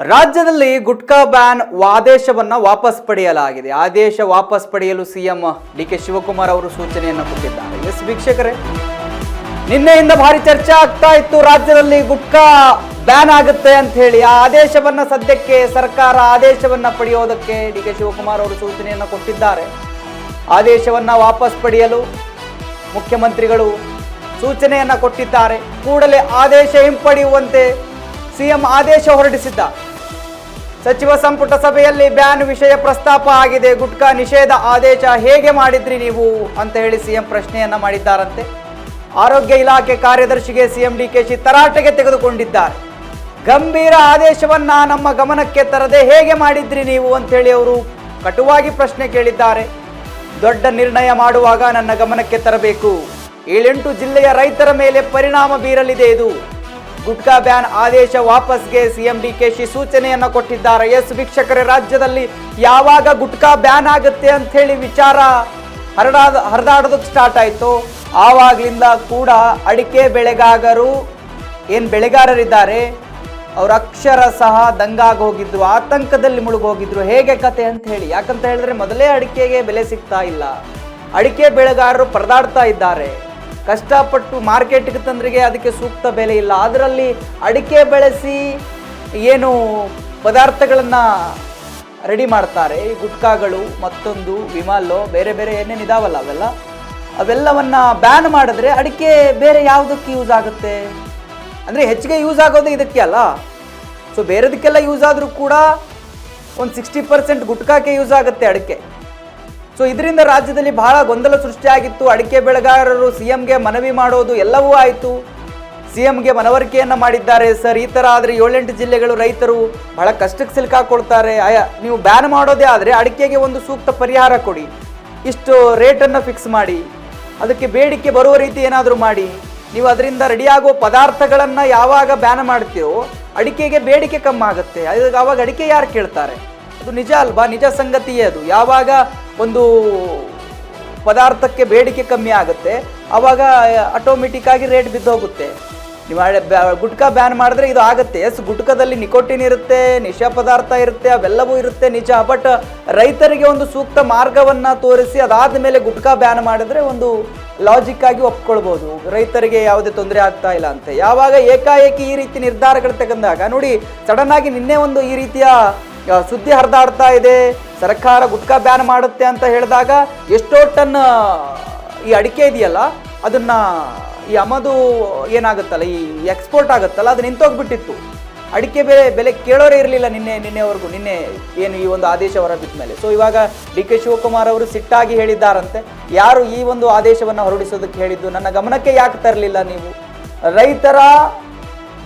ರಾಜ್ಯದಲ್ಲಿ ಗುಟ್ಕಾ ಬ್ಯಾನ್ ಆದೇಶವನ್ನು ವಾಪಸ್ ಪಡೆಯಲಾಗಿದೆ. ಆದೇಶ ವಾಪಸ್ ಪಡೆಯಲು ಸಿಎಂ ಡಿ.ಕೆ. ಶಿವಕುಮಾರ್ ಅವರು ಸೂಚನೆಯನ್ನು ಕೊಟ್ಟಿದ್ದಾರೆ. ಎಸ್ ವೀಕ್ಷಕರೇ, ನಿನ್ನೆಯಿಂದ ಭಾರಿ ಚರ್ಚೆ ಆಗ್ತಾ ಇತ್ತು, ರಾಜ್ಯದಲ್ಲಿ ಗುಟ್ಕಾ ಬ್ಯಾನ್ ಆಗುತ್ತೆ ಅಂತ ಹೇಳಿ. ಆ ಆದೇಶವನ್ನ ಸದ್ಯಕ್ಕೆ ಸರ್ಕಾರ ಆದೇಶವನ್ನ ಪಡೆಯೋದಕ್ಕೆ ಡಿ.ಕೆ. ಶಿವಕುಮಾರ್ ಅವರು ಸೂಚನೆಯನ್ನು ಕೊಟ್ಟಿದ್ದಾರೆ. ಆದೇಶವನ್ನ ವಾಪಸ್ ಪಡೆಯಲು ಮುಖ್ಯಮಂತ್ರಿಗಳು ಸೂಚನೆಯನ್ನ ಕೊಟ್ಟಿದ್ದಾರೆ. ಕೂಡಲೇ ಆದೇಶ ಹಿಂಪಡೆಯುವಂತೆ ಸಿಎಂ ಆದೇಶ ಹೊರಡಿಸಿದ್ದ. ಸಚಿವ ಸಂಪುಟ ಸಭೆಯಲ್ಲಿ ಬ್ಯಾನ್ ವಿಷಯ ಪ್ರಸ್ತಾಪ ಆಗಿದೆ. ಗುಟ್ಕಾ ನಿಷೇಧ ಆದೇಶ ಹೇಗೆ ಮಾಡಿದ್ರಿ ನೀವು ಅಂತ ಹೇಳಿ ಸಿಎಂ ಪ್ರಶ್ನೆಯನ್ನ ಮಾಡಿದ್ದಾರಂತೆ. ಆರೋಗ್ಯ ಇಲಾಖೆ ಕಾರ್ಯದರ್ಶಿಗೆ ಸಿಎಂ ಡಿ.ಕೆ. ತರಾಟೆಗೆ ತೆಗೆದುಕೊಂಡಿದ್ದಾರೆ. ಗಂಭೀರ ಆದೇಶವನ್ನ ನಮ್ಮ ಗಮನಕ್ಕೆ ತರದೆ ಹೇಗೆ ಮಾಡಿದ್ರಿ ನೀವು ಅಂತ ಹೇಳಿ ಅವರು ಕಟುವಾಗಿ ಪ್ರಶ್ನೆ ಕೇಳಿದ್ದಾರೆ. ದೊಡ್ಡ ನಿರ್ಣಯ ಮಾಡುವಾಗ ನನ್ನ ಗಮನಕ್ಕೆ ತರಬೇಕು. 7-8 ಜಿಲ್ಲೆಯ ರೈತರ ಮೇಲೆ ಪರಿಣಾಮ ಬೀರಲಿದೆ. ಇದು ಗುಟ್ಕಾ ಬ್ಯಾನ್ ಆದೇಶ ವಾಪಸ್ಗೆ ಸಿಎಂ ಡಿ.ಕೆ. ಸೂಚನೆಯನ್ನ ಕೊಟ್ಟಿದ್ದಾರೆ. ಎಸ್ ವೀಕ್ಷಕರೇ, ರಾಜ್ಯದಲ್ಲಿ ಯಾವಾಗ ಗುಟ್ಕಾ ಬ್ಯಾನ್ ಆಗುತ್ತೆ ಅಂತ ಹೇಳಿ ವಿಚಾರ ಹರಿದಾಡೋದಕ್ಕೆ ಸ್ಟಾರ್ಟ್ ಆಯ್ತು, ಆವಾಗ್ಲಿಂದ ಕೂಡ ಅಡಿಕೆ ಬೆಳೆಗಾರರು ಬೆಳೆಗಾರರಿದ್ದಾರೆ ಅವ್ರ ಅಕ್ಷರ ಸಹ ದಂಗಾಗಿ ಹೋಗಿದ್ರು, ಆತಂಕದಲ್ಲಿ ಮುಳುಗೋಗಿದ್ರು. ಹೇಗೆ ಕತೆ ಅಂತ ಹೇಳಿ, ಯಾಕಂತ ಹೇಳಿದ್ರೆ ಮೊದಲೇ ಅಡಿಕೆಗೆ ಬೆಲೆ ಸಿಗ್ತಾ ಇಲ್ಲ, ಅಡಿಕೆ ಬೆಳೆಗಾರರು ಪರದಾಡ್ತಾ ಇದ್ದಾರೆ. ಕಷ್ಟಪಟ್ಟು ಮಾರ್ಕೆಟ್ಗೆ ತಂದ್ರಿಗೆ ಅದಕ್ಕೆ ಸೂಕ್ತ ಬೆಲೆ ಇಲ್ಲ. ಅದರಲ್ಲಿ ಅಡಿಕೆ ಬೆಳೆಸಿ ಏನು ಪದಾರ್ಥಗಳನ್ನು ರೆಡಿ ಮಾಡ್ತಾರೆ, ಈ ಗುಟ್ಕಾಗಳು, ಮತ್ತೊಂದು ವಿಮಾಲು, ಬೇರೆ ಬೇರೆ ಏನೇನು ಇದಾವಲ್ಲ ಅವೆಲ್ಲವನ್ನ ಬ್ಯಾನ್ ಮಾಡಿದ್ರೆ ಅಡಿಕೆ ಬೇರೆ ಯಾವುದಕ್ಕೆ ಯೂಸ್ ಆಗುತ್ತೆ? ಅಂದರೆ ಹೆಚ್ಚಿಗೆ ಯೂಸ್ ಆಗೋದು ಇದಕ್ಕೆ ಅಲ್ಲ. ಸೊ ಬೇರೆದಕ್ಕೆಲ್ಲ ಯೂಸ್ ಆದರೂ ಕೂಡ ಒಂದು 60% ಗುಟ್ಕಾಕ್ಕೆ ಯೂಸ್ ಆಗುತ್ತೆ ಅಡಿಕೆ. ಸೊ ಇದರಿಂದ ರಾಜ್ಯದಲ್ಲಿ ಬಹಳ ಗೊಂದಲ ಸೃಷ್ಟಿಯಾಗಿತ್ತು. ಅಡಿಕೆ ಬೆಳೆಗಾರರು ಸಿಎಂಗೆ ಮನವಿ ಮಾಡೋದು ಎಲ್ಲವೂ ಆಯಿತು. ಸಿಎಂಗೆ ಮನವರಿಕೆಯನ್ನು ಮಾಡಿದ್ದಾರೆ. ಸರ್, ಈ ಥರ ಆದರೆ 7-8 ಜಿಲ್ಲೆಗಳು ರೈತರು ಬಹಳ ಕಷ್ಟಕ್ಕೆ ಸಿಲುಕಾಕೊಳ್ತಾರೆ. ನೀವು ಬ್ಯಾನ್ ಮಾಡೋದೇ ಆದರೆ ಅಡಿಕೆಗೆ ಒಂದು ಸೂಕ್ತ ಪರಿಹಾರ ಕೊಡಿ, ಇಷ್ಟು ರೇಟನ್ನು ಫಿಕ್ಸ್ ಮಾಡಿ, ಅದಕ್ಕೆ ಬೇಡಿಕೆ ಬರುವ ರೀತಿ ಏನಾದರೂ ಮಾಡಿ. ನೀವು ಅದರಿಂದ ರೆಡಿಯಾಗೋ ಪದಾರ್ಥಗಳನ್ನು ಯಾವಾಗ ಬ್ಯಾನ್ ಮಾಡ್ತೀರೋ ಅಡಿಕೆಗೆ ಬೇಡಿಕೆ ಕಮ್ಮಿ ಆಗುತ್ತೆ. ಆವಾಗ ಅಡಿಕೆ ಯಾರು ಕೇಳ್ತಾರೆ? ಅದು ನಿಜ ಅಲ್ವಾ? ನಿಜ ಸಂಗತಿಯೇ ಅದು. ಯಾವಾಗ ಒಂದು ಪದಾರ್ಥಕ್ಕೆ ಬೇಡಿಕೆ ಕಮ್ಮಿ ಆಗುತ್ತೆ ಆವಾಗ ಆಟೋಮೆಟಿಕ್ ಆಗಿ ರೇಟ್ ಬಿದ್ದೋಗುತ್ತೆ. ನೀವು ಗುಟ್ಕಾ ಬ್ಯಾನ್ ಮಾಡಿದ್ರೆ ಇದು ಆಗುತ್ತೆ. ಎಸ್, ಗುಟ್ಕದಲ್ಲಿ ನಿಕೋಟಿನ್ ಇರುತ್ತೆ, ನಿಶಾ ಪದಾರ್ಥ ಇರುತ್ತೆ, ಅವೆಲ್ಲವೂ ಇರುತ್ತೆ ನಿಜ. ಬಟ್ ರೈತರಿಗೆ ಒಂದು ಸೂಕ್ತ ಮಾರ್ಗವನ್ನು ತೋರಿಸಿ ಅದಾದ ಮೇಲೆ ಗುಟ್ಕಾ ಬ್ಯಾನ್ ಮಾಡಿದ್ರೆ ಒಂದು ಲಾಜಿಕ್ ಆಗಿ ಒಪ್ಕೊಳ್ಬೋದು, ರೈತರಿಗೆ ಯಾವುದೇ ತೊಂದರೆ ಆಗ್ತಾ ಇಲ್ಲ ಅಂತ. ಯಾವಾಗ ಏಕಾಏಕಿ ಈ ರೀತಿ ನಿರ್ಧಾರಗಳು ತಗೊಂಡಾಗ ನೋಡಿ, ಸಡನ್ ಆಗಿ ನಿನ್ನೆ ಒಂದು ಈ ರೀತಿಯ ಸುದ್ದಿ ಹರಿದಾಡ್ತಾ ಇದೆ, ಸರ್ಕಾರ ಗುಟ್ಕಾ ಬ್ಯಾನ್ ಮಾಡುತ್ತೆ ಅಂತ ಹೇಳಿದಾಗ ಎಷ್ಟೋ ಟನ್ ಈ ಅಡಿಕೆ ಇದೆಯಲ್ಲ ಅದನ್ನ ಈ ಆಮದು ಏನಾಗುತ್ತಲ್ಲ, ಈ ಎಕ್ಸ್ಪೋರ್ಟ್ ಆಗುತ್ತಲ್ಲ, ಅದು ನಿಂತೋಗ್ಬಿಟ್ಟಿತ್ತು. ಅಡಿಕೆ ಬೆಲೆ ಕೇಳೋರೇ ಇರಲಿಲ್ಲ ನಿನ್ನೆವರೆಗೂ. ನಿನ್ನೆ ಏನು ಈ ಒಂದು ಆದೇಶ ಹೊರಬಿದ್ದ ಮೇಲೆ. ಸೊ ಇವಾಗ ಡಿ.ಕೆ. ಶಿವಕುಮಾರ್ ಅವರು ಸಿಟ್ಟಾಗಿ ಹೇಳಿದ್ದಾರಂತೆ, ಯಾರು ಈ ಒಂದು ಆದೇಶವನ್ನು ಹೊರಡಿಸೋದಕ್ಕೆ ಹೇಳಿದ್ದು, ನನ್ನ ಗಮನಕ್ಕೆ ಯಾಕೆ ತರಲಿಲ್ಲ ನೀವು? ರೈತರ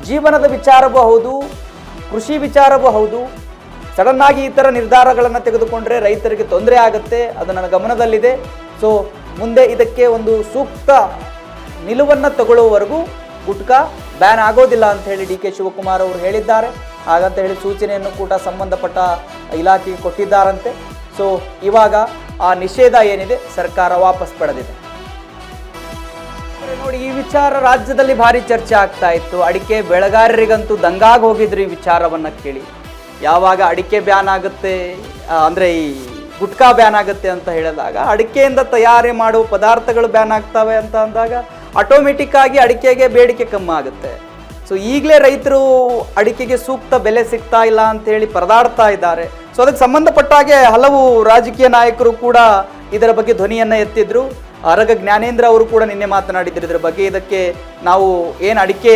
ಜೀವನದ ವಿಚಾರವೂ ಹೌದು, ಕೃಷಿ ವಿಚಾರವೂ ಹೌದು. ಸಡನ್ ಆಗಿ ಈ ಥರ ನಿರ್ಧಾರಗಳನ್ನು ತೆಗೆದುಕೊಂಡ್ರೆ ರೈತರಿಗೆ ತೊಂದರೆ ಆಗುತ್ತೆ, ಅದು ನನ್ನ ಗಮನದಲ್ಲಿದೆ. ಸೊ ಮುಂದೆ ಇದಕ್ಕೆ ಒಂದು ಸೂಕ್ತ ನಿಲುವನ್ನು ತಗೊಳ್ಳುವವರೆಗೂ ಗುಟ್ಕಾ ಬ್ಯಾನ್ ಆಗೋದಿಲ್ಲ ಅಂತ ಹೇಳಿ ಡಿ.ಕೆ. ಶಿವಕುಮಾರ್ ಅವರು ಹೇಳಿದ್ದಾರೆ. ಹಾಗಂತ ಹೇಳಿ ಸೂಚನೆಯನ್ನು ಕೂಡ ಸಂಬಂಧಪಟ್ಟ ಇಲಾಖೆಗೆ ಕೊಟ್ಟಿದ್ದಾರಂತೆ. ಸೊ ಇವಾಗ ಆ ನಿಷೇಧ ಏನಿದೆ ಸರ್ಕಾರ ವಾಪಸ್ ಪಡೆದಿದೆ. ನೋಡಿ, ಈ ವಿಚಾರ ರಾಜ್ಯದಲ್ಲಿ ಭಾರಿ ಚರ್ಚೆ ಆಗ್ತಾ ಇತ್ತು. ಅಡಿಕೆ ಬೆಳೆಗಾರರಿಗಂತೂ ದಂಗಾಗಿ ಹೋಗಿದ್ರು ಈ ವಿಚಾರವನ್ನು ಕೇಳಿ. ಯಾವಾಗ ಅಡಿಕೆ ಬ್ಯಾನ್ ಆಗುತ್ತೆ ಅಂದರೆ ಈ ಗುಟ್ಕಾ ಬ್ಯಾನ್ ಆಗುತ್ತೆ ಅಂತ ಹೇಳಿದಾಗ ಅಡಿಕೆಯಿಂದ ತಯಾರಿ ಮಾಡುವ ಪದಾರ್ಥಗಳು ಬ್ಯಾನ್ ಆಗ್ತವೆ ಅಂತ ಅಂದಾಗ ಆಟೋಮೆಟಿಕ್ ಆಗಿ ಅಡಿಕೆಗೆ ಬೇಡಿಕೆ ಕಮ್ಮಿ ಆಗುತ್ತೆ. ಸೊ ಈಗಲೇ ರೈತರು ಅಡಿಕೆಗೆ ಸೂಕ್ತ ಬೆಲೆ ಸಿಗ್ತಾ ಇಲ್ಲ ಅಂತ ಹೇಳಿ ಪರದಾಡ್ತಾ ಇದ್ದಾರೆ. ಸೊ ಅದಕ್ಕೆ ಸಂಬಂಧಪಟ್ಟ ಹಾಗೆ ಹಲವು ರಾಜಕೀಯ ನಾಯಕರು ಕೂಡ ಇದರ ಬಗ್ಗೆ ಧ್ವನಿಯನ್ನು ಎತ್ತಿದ್ರು. ಆರಗ ಜ್ಞಾನೇಂದ್ರ ಅವರು ಕೂಡ ನಿನ್ನೆ ಮಾತನಾಡಿದ್ರು ಇದರ ಬಗ್ಗೆ. ಇದಕ್ಕೆ ನಾವು ಏನು ಅಡಿಕೆ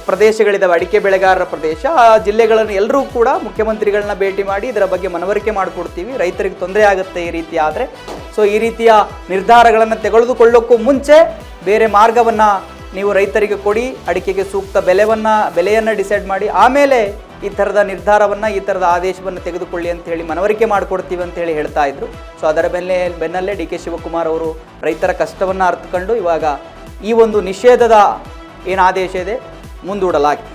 ಪ್ರದೇಶಗಳಿದ್ದಾವೆ, ಅಡಿಕೆ ಬೆಳೆಗಾರರ ಪ್ರದೇಶ, ಆ ಜಿಲ್ಲೆಗಳನ್ನು ಎಲ್ಲರೂ ಕೂಡ ಮುಖ್ಯಮಂತ್ರಿಗಳನ್ನ ಭೇಟಿ ಮಾಡಿ ಇದರ ಬಗ್ಗೆ ಮನವರಿಕೆ ಮಾಡಿಕೊಡ್ತೀವಿ, ರೈತರಿಗೆ ತೊಂದರೆ ಆಗುತ್ತೆ ಈ ರೀತಿ ಆದರೆ. ಸೊ ಈ ರೀತಿಯ ನಿರ್ಧಾರಗಳನ್ನು ತೆಗೆದುಕೊಳ್ಳೋಕ್ಕೂ ಮುಂಚೆ ಬೇರೆ ಮಾರ್ಗವನ್ನು ನೀವು ರೈತರಿಗೆ ಕೊಡಿ, ಅಡಿಕೆಗೆ ಸೂಕ್ತ ಬೆಲೆಯನ್ನು ಡಿಸೈಡ್ ಮಾಡಿ, ಆಮೇಲೆ ಈ ಥರದ ನಿರ್ಧಾರವನ್ನು, ಈ ಥರದ ಆದೇಶವನ್ನು ತೆಗೆದುಕೊಳ್ಳಿ ಅಂತ ಹೇಳಿ ಮನವರಿಕೆ ಮಾಡಿಕೊಡ್ತೀವಿ ಅಂತ ಹೇಳಿ ಹೇಳ್ತಾ ಇದ್ರು. ಸೊ ಅದರ ಬೆನ್ನಲ್ಲೇ ಡಿ.ಕೆ. ಶಿವಕುಮಾರ್ ಅವರು ರೈತರ ಕಷ್ಟವನ್ನು ಅರ್ಥಕೊಂಡು ಇವಾಗ ಈ ಒಂದು ನಿಷೇಧದ ಏನು ಆದೇಶ ಇದೆ ಮುಂದೂಡಲಾಗಿದೆ.